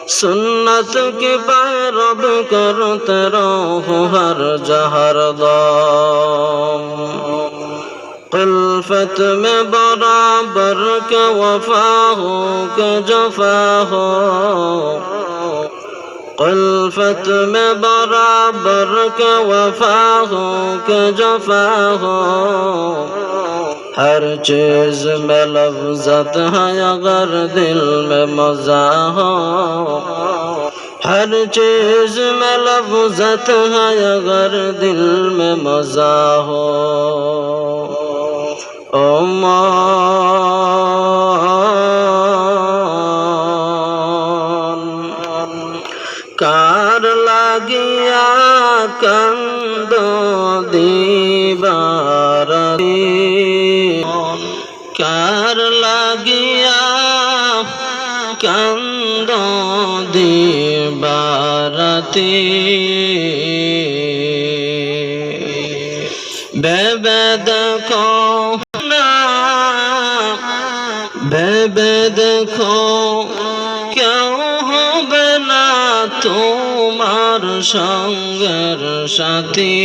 सुन्नत की पैरव करते रहो हर जहर दम। क़िल्फ़त में बराबर के वफ़ा हो के जफ़ा हो, क़िल्फ़त में बराबर के वफ़ा हो के जफ़ा हो। हर चीज़ में लफ़्ज़त है अगर दिल में मज़ा हो, हर चीज़ में लफ़्ज़त है अगर दिल में मज़ा हो। ओ मान कार लागिया कंदो दीवारती, कार लागिया कंदो दीवारती। बेबे देखो ना, बेबे देखो क्यों হবে না তোমার সঙ্গের সাথী।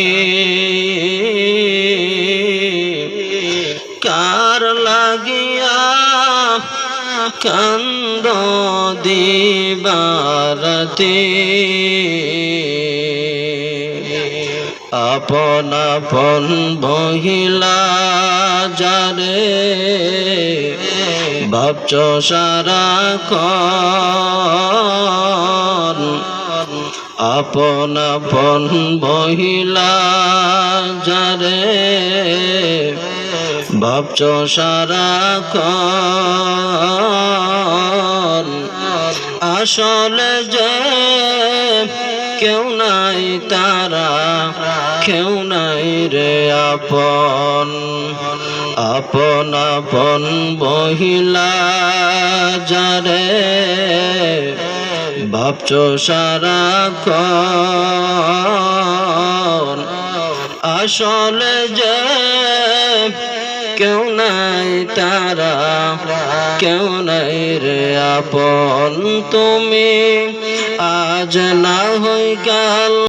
কার লাগিয়া কান্দো দিবারাতি। আপন আপন মহিলা যারে ভাবছো সারাক্ষণ, আপন আপন মহিলা যারে ভাবছো সারাক্ষণ। আসলে যে কেউ নাই তারা, কেউ নাই রে আপন। আপন আপন মহিলা যারে ভাবছো সারাক্ষণ। আসলে যে কেউ নাই তারা, কেউ নাই রে আপন। তুমি আজ না হই কাল